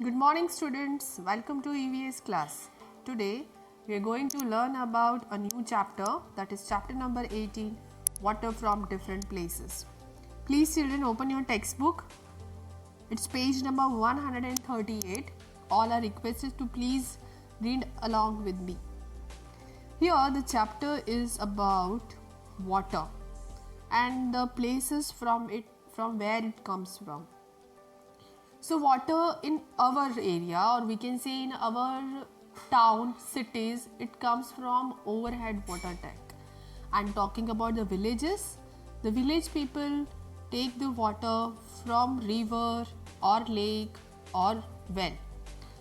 Good morning students, welcome to EVS class. Today we are going to learn about a new chapter, that is chapter number 18, water from different places. Please children open your textbook. It's page number 138. All are requested to please read along with me. Here the chapter is about water and the places from where it comes from. So water in our area, or we can say in our town, cities, it comes from overhead water tank. And talking about the villages, the village people take the water from river or lake or well.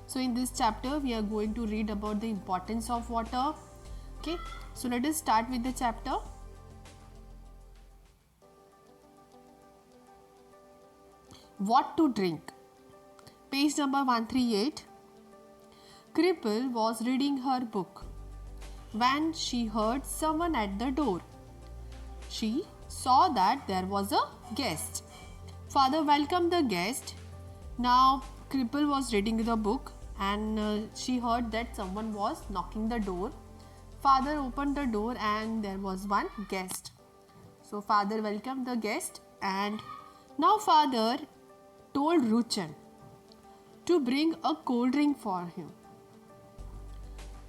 So in this chapter we are going to read about the importance of water. Okay, so let us start with the chapter. What to drink. Page number 138. Cripple was reading her book when she heard someone at the door. She saw that there was a guest. Father welcomed the guest. Now Cripple was reading the book and she heard that someone was knocking the door. Father opened the door and there was one guest. So father welcomed the guest, and now father told Ruchan to bring a cold drink for him.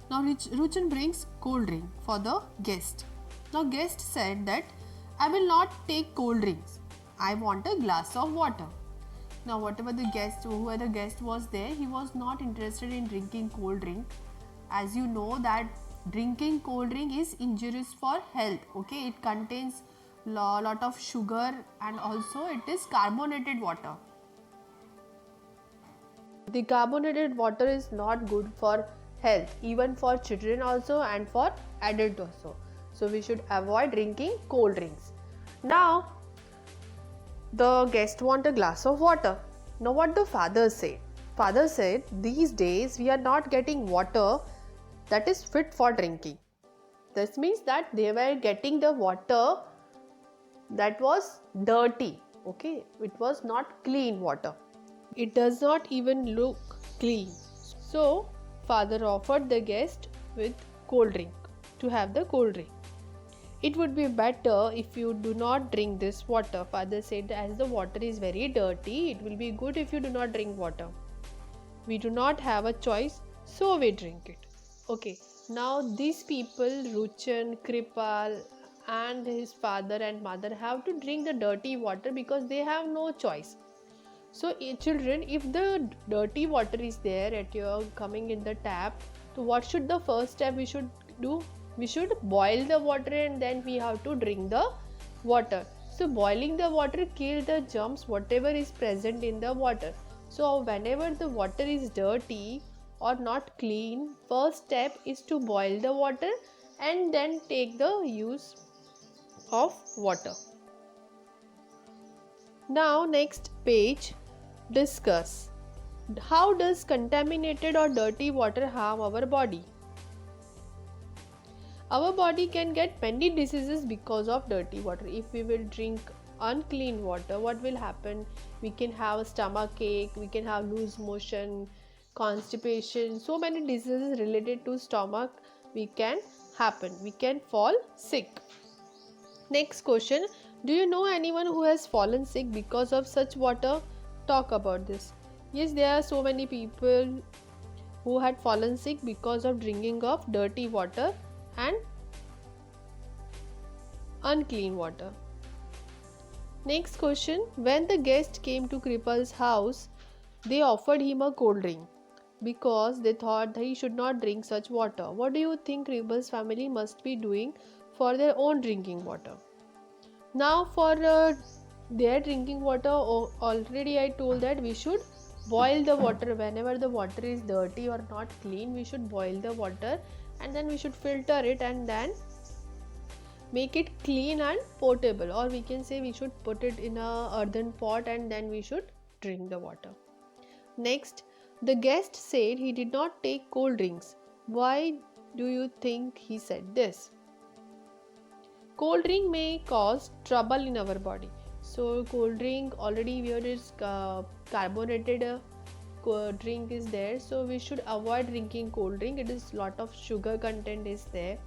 Now Ruchan brings cold drink for the guest. Now guest said that I will not take cold drinks. I want a glass of water. Now whoever the guest was there, he was not interested in drinking cold drink. As you know that drinking cold drink is injurious for health. Okay, it contains lot of sugar and also it is carbonated water. The carbonated water is not good for health, even for children also and for adults also. So we should avoid drinking cold drinks. Now the guest want a glass of water. Now what the father said? Father said, these days we are not getting water that is fit for drinking. This means that they were getting the water that was dirty. Okay, it was not clean water. It does not even look clean. So father offered the guest with cold drink to have the cold drink. It would be better if you do not drink this water. Father said, as the water is very dirty, it will be good if you do not drink water. We do not have a choice, so we drink it. Okay, now these people, Ruchan, Kripal and his father and mother have to drink the dirty water because they have no choice. So children, if the dirty water is there at your coming in the tap, so what should the first step we should do? We should boil the water and then we have to drink the water. So boiling the water kill the germs whatever is present in the water. So whenever the water is dirty or not clean, first step is to boil the water and then take the use of water. Now next page, discuss. How does contaminated or dirty water harm our body? Our body can get many diseases because of dirty water. If we will drink unclean water, what will happen? We can have a stomach ache, we can have loose motion, constipation, so many diseases related to stomach we can happen. We can fall sick. Next question, do you know anyone who has fallen sick because of such water? Talk about this. Yes, there are so many people who had fallen sick because of drinking of dirty water and unclean water. Next question, when the guest came to Kripal's house, they offered him a cold drink because they thought that he should not drink such water. What do you think Kripal's family must be doing for their own drinking water? Now for their drinking water, already I told that we should boil the water. Whenever the water is dirty or not clean, we should boil the water and then we should filter it and then make it clean and potable, or we can say we should put it in a earthen pot and then we should drink the water. Next, the guest said he did not take cold drinks. Why do you think he said this? Cold drink may cause trouble in our body. So cold drink already where is carbonated drink is there, so we should avoid drinking cold drink. It is lot of sugar content is there.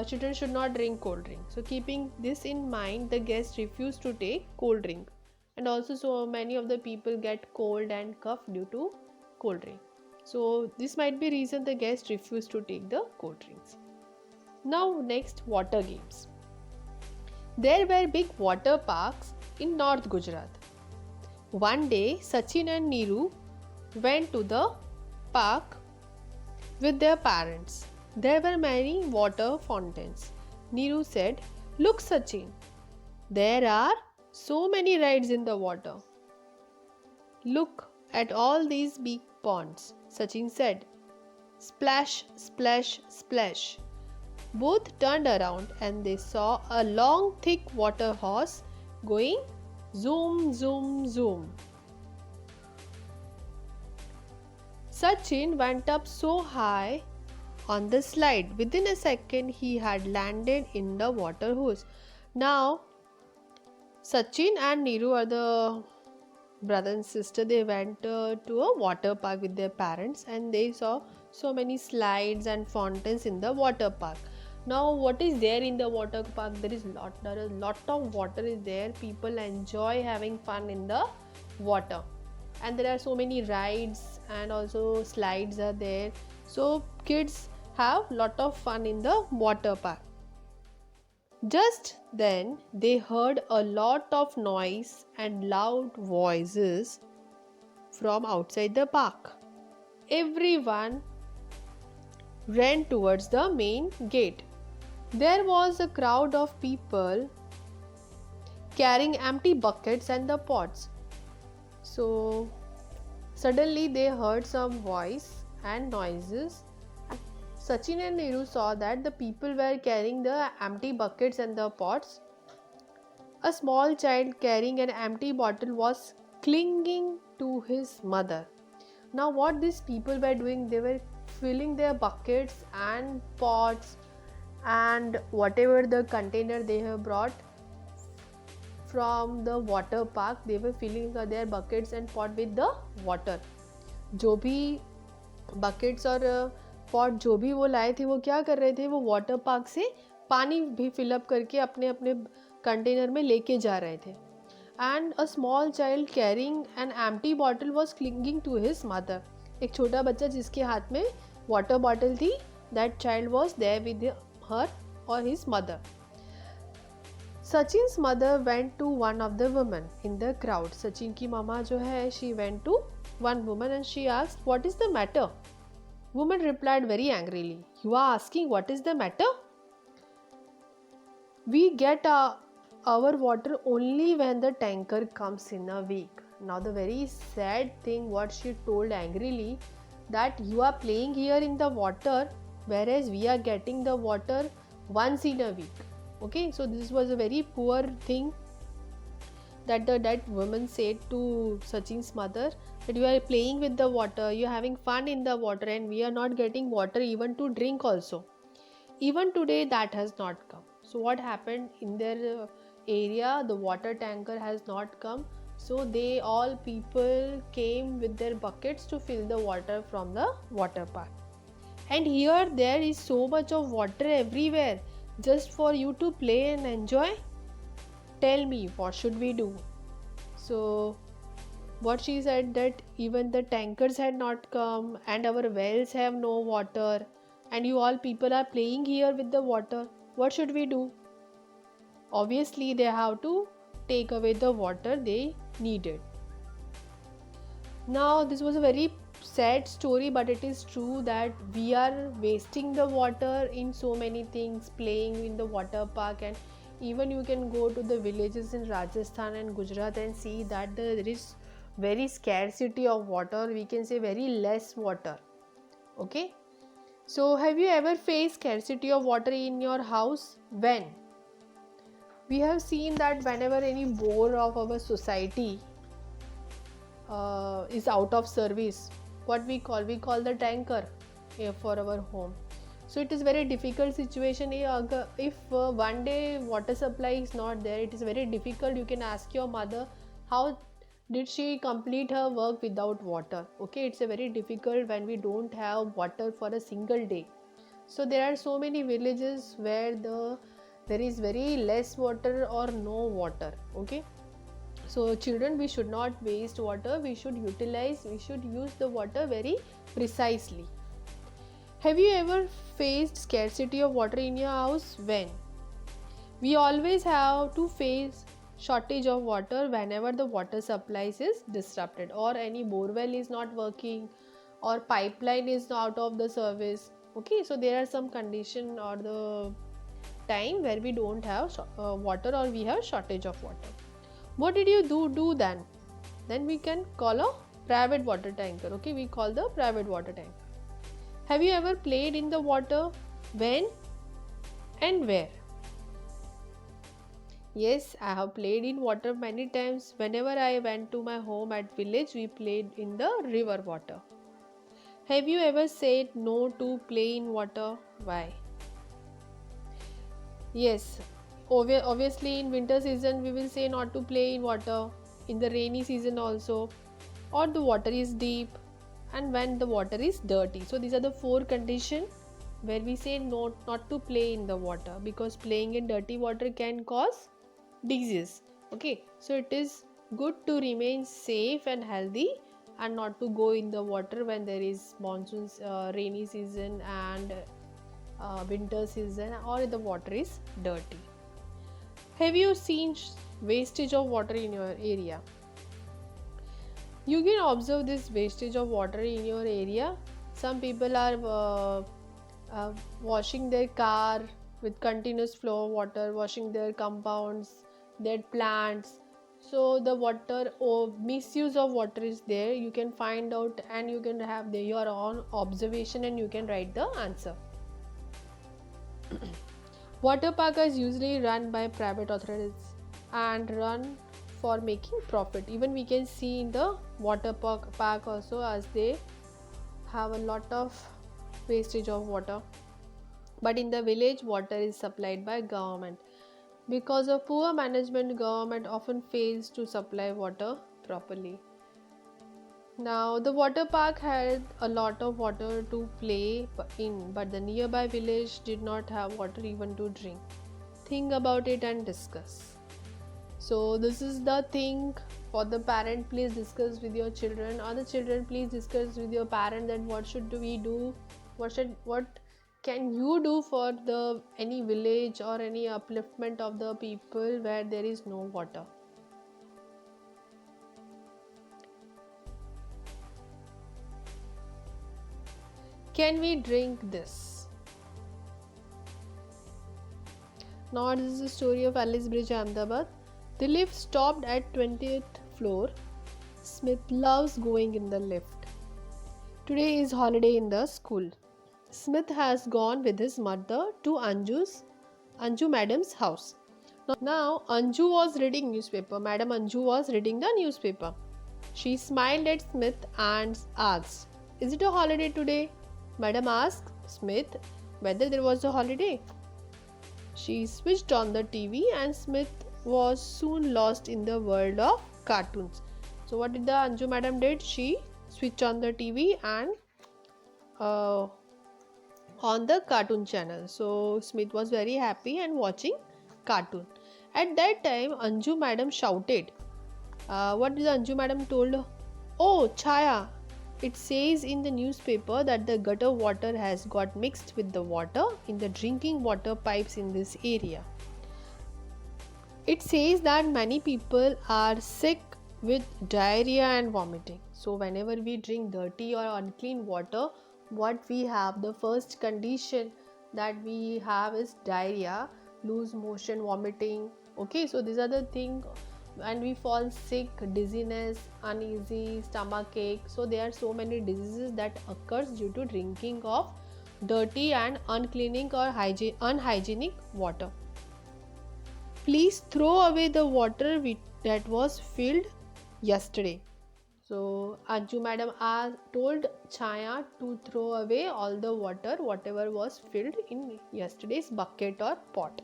Children should not drink cold drink. So keeping this in mind, the guests refused to take cold drink, and also so many of the people get cold and cough due to cold drink. So this might be reason the guests refused to take the cold drinks. Now next, water games. There were big water parks in North Gujarat. One day, Sachin and Neeru went to the park with their parents. There were many water fountains. Neeru said, "Look, Sachin, there are so many rides in the water. Look at all these big ponds," Sachin said. Splash, splash, splash. Both turned around and they saw a long, thick water horse going zoom, zoom, zoom. Sachin went up so high on the slide. Within a second, he had landed in the water hose. Now, Sachin and Neeru are the brother and sister. They went to a water park with their parents, and they saw so many slides and fountains in the water park. Now, what is there in the water park? There is lot of water is there. People enjoy having fun in the water, and there are so many rides and also slides are there. So kids have lot of fun in the water park. Just then they heard a lot of noise and loud voices from outside the park. Everyone ran towards the main gate. There was a crowd of people carrying empty buckets and the pots. So suddenly they heard some voice and noises. Sachin and Neeru saw that the people were carrying the empty buckets and the pots. A small child carrying an empty bottle was clinging to his mother. Now what these people were doing, they were filling their buckets and pots and whatever the container they have brought from the water park, they were filling their buckets and pot with the water. जो भी buckets और pot जो भी वो लाए थे, वो क्या कर रहे थे, वो water park से पानी भी fill up करके अपने अपने container में लेके जा रहे थे. And a small child carrying an empty bottle was clinging to his mother. एक छोटा बच्चा जिसके हाथ में water bottle थी, that child was there with her or his mother. Sachin's mother went to one of the women in the crowd. Sachin की मामा जो है, she went to one woman and she asked, "What is the matter?" Woman replied very angrily, "You are asking what is the matter? We get our water only when the tanker comes in a week." Now the very sad thing what she told angrily, that you are playing here in the water whereas we are getting the water once in a week. Okay, so this was a very poor thing that that woman said to Sachin's mother, that you are playing with the water, you are having fun in the water and we are not getting water even to drink also. Even today that has not come. So what happened in their area, the water tanker has not come. So they all people came with their buckets to fill the water from the water park. And here there is so much of water everywhere just for you to play and enjoy. Tell me, what should we do? So what she said, that even the tankers had not come and our wells have no water and you all people are playing here with the water. What should we do? Obviously they have to take away the water they needed. Now this was a very sad story, but it is true that we are wasting the water in so many things, playing in the water park, and even you can go to the villages in Rajasthan and Gujarat and see that there is very scarcity of water, we can say very less water. Okay, so have you ever faced scarcity of water in your house? When? We have seen that whenever any bore of our society is out of service, what we call the tanker for our home. So it is very difficult situation. If one day water supply is not there, it is very difficult. You can ask your mother how Did she complete her work without water? Okay, it's a very difficult when we don't have water for a single day. So there are so many villages where there is very less water or no water. Okay, so children, we should not waste water. We should use the water very precisely. Have you ever faced scarcity of water in your house? When? We always have to face shortage of water whenever the water supplies is disrupted, or any borewell is not working, or pipeline is out of the service. Okay, so there are some condition or the time where we don't have water, or we have shortage of water. What did you do then? Then we can call a private water tanker. Okay, we call the private water tank. Have you ever played in the water? When and where? Yes, I have played in water many times. Whenever I went to my home at village, we played in the river water. Have you ever said no to play in water? Why? Yes, obviously in winter season we will say not to play in water. In the rainy season also, or the water is deep, and when the water is dirty. So these are the four conditions where we say no, not to play in the water, because playing in dirty water can cause disease. Okay, so it is good to remain safe and healthy, and not to go in the water when there is monsoons, rainy season, and winter season, or the water is dirty. Have you seen wastage of water in your area? You can observe this wastage of water in your area. Some people are washing their car with continuous flow of water, washing their compounds, their plants. So the water or misuse of water is there. You can find out, and you can have your own observation, and you can write the answer. Water park is usually run by private authorities and run for making profit. Even we can see in the water park also, as they have a lot of wastage of water. But in the village, water is supplied by government. Because of poor management, government often fails to supply water properly. Now, the water park had a lot of water to play in, but the nearby village did not have water even to drink. Think about it and discuss. So, this is the thing for the parent. Please discuss with your children, or the children, please discuss with your parent that what should we do, what can you do for the any village or any upliftment of the people where there is no water. Can we drink this? Now this is the story of Alice Bridge, Ahmedabad. The lift stopped at 20th floor. Smith loves going in the lift. Today is holiday in the school. Smith has gone with his mother to Anju madam's house. Now Anju was reading newspaper. Madam Anju was reading the newspaper. She smiled at Smith and asked, "Is it a holiday today?" Madam asked Smith whether there was a holiday. She switched on the TV, and Smith was soon lost in the world of cartoons. So what did the Anju madam did? She switched on the TV and on the cartoon channel. So Smith was very happy and watching cartoon. At that time, Anju madam shouted. What did the Anju madam told? "Oh, Chaya, it says in the newspaper that the gutter water has got mixed with the water in the drinking water pipes in this area. It says that many people are sick with diarrhea and vomiting." So whenever we drink dirty or unclean water, what we have, the first condition that we have is diarrhea, loose motion, vomiting. Okay, so these are the things, and we fall sick, dizziness, uneasy, stomach ache. So there are so many diseases that occurs due to drinking of dirty and uncleaning or unhygienic water. Please throw away the water that was filled yesterday. So Anju madam told Chaya to throw away all the water, whatever was filled in yesterday's bucket or pot.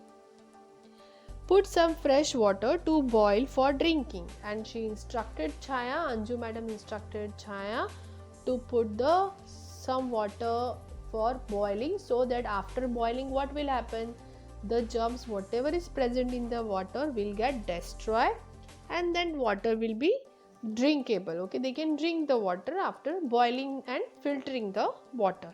Put some fresh water to boil for drinking. And she instructed Chaya, Anju madam instructed Chaya to put some water for boiling, so that after boiling what will happen? The germs whatever is present in the water will get destroyed and then water will be drinkable. Okay, they can drink the water after boiling and filtering the water.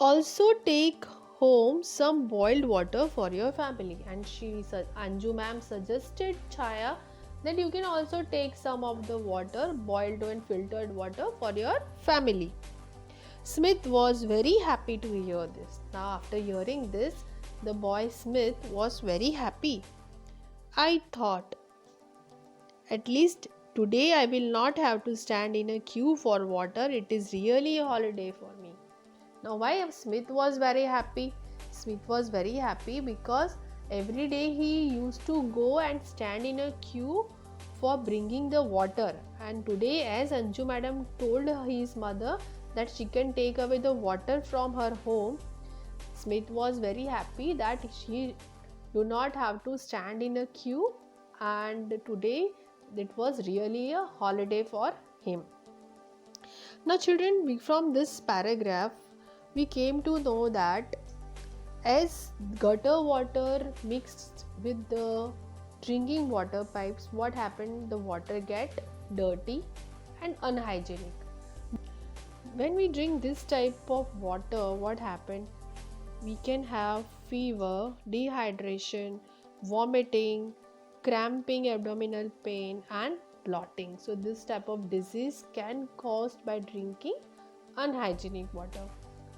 Also take home some boiled water for your family. And Anju ma'am suggested Chaya that you can also take some of the water, boiled and filtered water for your family. Smith was very happy to hear this. Now after hearing this, the boy Smith was very happy. I thought, at least today I will not have to stand in a queue for water. It is really a holiday for me. Now why Smith was very happy? Smith was very happy because every day he used to go and stand in a queue for bringing the water. And today, as Anju madam told his mother that she can take away the water from her home, Smith was very happy that she do not have to stand in a queue, and today it was really a holiday for him. Now children, from this paragraph we came to know that as gutter water mixed with the drinking water pipes, what happened? The water get dirty and unhygienic. When we drink this type of water, what happened? We can have fever, dehydration, vomiting, cramping, abdominal pain and bloating. So this type of disease can caused by drinking unhygienic water.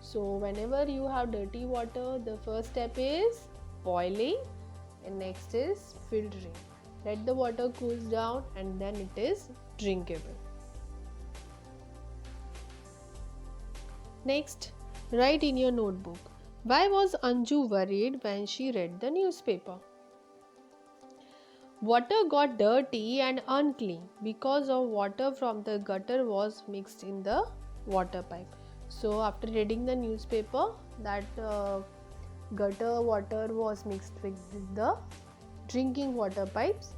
So whenever you have dirty water, the first step is boiling and next is filtering. Let the water cool down and then it is drinkable. Next, write in your notebook. Why was Anju worried when she read the newspaper? Water got dirty and unclean because of water from the gutter was mixed in the water pipe. So after reading the newspaper, that gutter water was mixed with the drinking water pipes,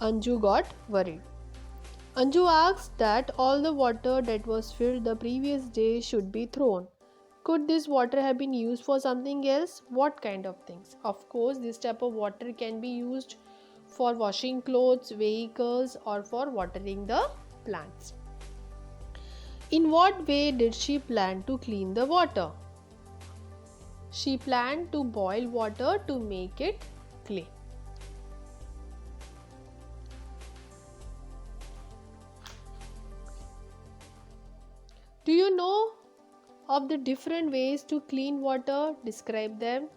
Anju got worried. Anju asked that all the water that was filled the previous day should be thrown. Could this water have been used for something else? What kind of things? Of course, this type of water can be used for washing clothes, vehicles, or for watering the plants. In what way did she plan to clean the water? She planned to boil water to make it clean. Do you know of the different ways to clean water? Describe them.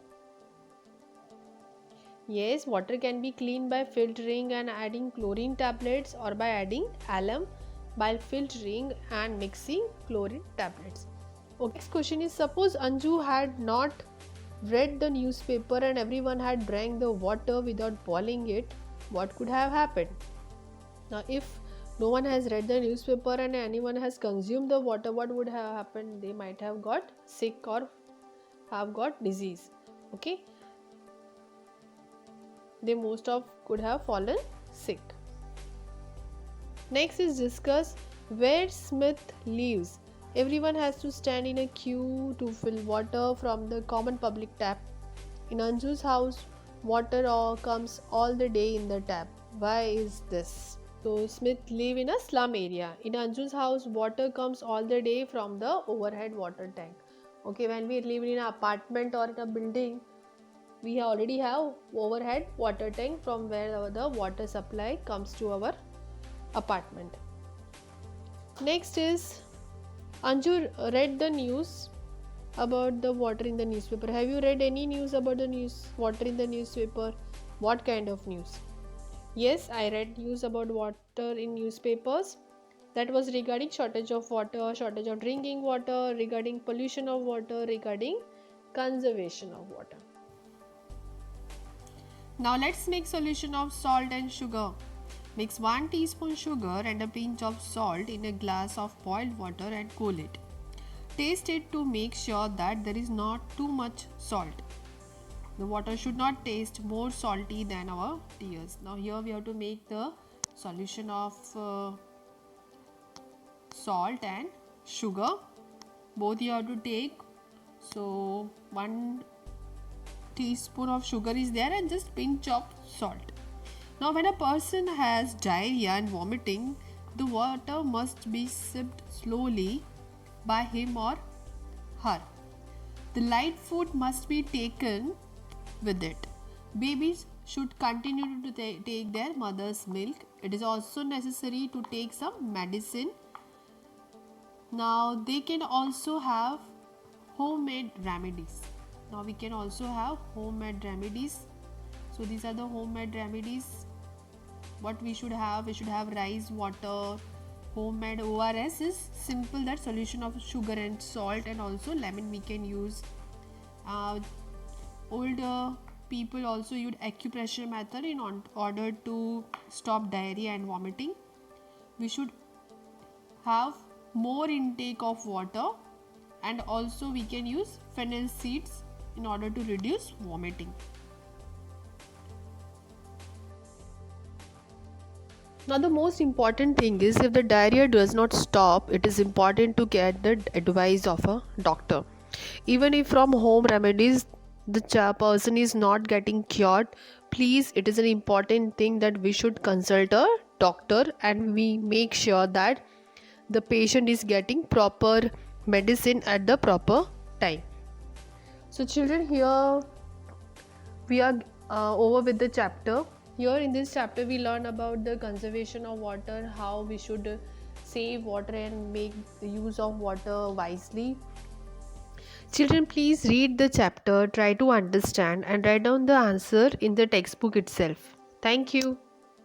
Yes, water can be cleaned by filtering and adding chlorine tablets, or by adding alum by filtering and mixing chlorine tablets. Okay, next question is, suppose Anju had not read the newspaper and everyone had drank the water without boiling it, what could have happened? Now if no one has read the newspaper and anyone has consumed the water, what would have happened? They might have got sick or have got disease. Okay, they most of could have fallen sick. Next is discuss where Smith lives. Everyone has to stand in a queue to fill water from the common public tap. In Anju's house, water comes all the day in the tap. Why is this? So Smith live in a slum area. In Anju's house, water comes all the day from the overhead water tank. Okay, when we live in an apartment or in a building, we already have overhead water tank from where the water supply comes to our apartment. Next is, Anju read the news about the water in the newspaper. Have you read any news about the water in the newspaper? What kind of news? Yes, I read news about water in newspapers. That was regarding shortage of water, shortage of drinking water, regarding pollution of water, regarding conservation of water. Now let's make solution of salt and sugar. Mix 1 teaspoon sugar and a pinch of salt in a glass of boiled water and cool it. Taste it to make sure that there is not too much salt. The water should not taste more salty than our tears. Now here we have to make the solution of salt and sugar. Both you have to take. So 1 teaspoon of sugar is there and just pinch of salt. Now when a person has diarrhea and vomiting, the water must be sipped slowly by him or her. The light food must be taken with it. Babies should continue to take their mother's milk. It is also necessary to take some medicine. Now they can also have homemade remedies. Now we can also have homemade remedies. So these are the homemade remedies. What we should have rice water. Homemade ORS is simple, that solution of sugar and salt, and also lemon we can use. Older people also use acupressure method in order to stop diarrhea and vomiting. We should have more intake of water, and also we can use fennel seeds in order to reduce vomiting. Now the most important thing is, if the diarrhea does not stop, it is important to get the advice of a doctor. Even if from home remedies the person is not getting cured, please, it is an important thing that we should consult a doctor and we make sure that the patient is getting proper medicine at the proper time. So children, here we are over with the chapter. Here in this chapter we learn about the conservation of water, how we should save water and make use of water wisely. Children, please read the chapter, try to understand and write down the answer in the textbook itself. Thank you.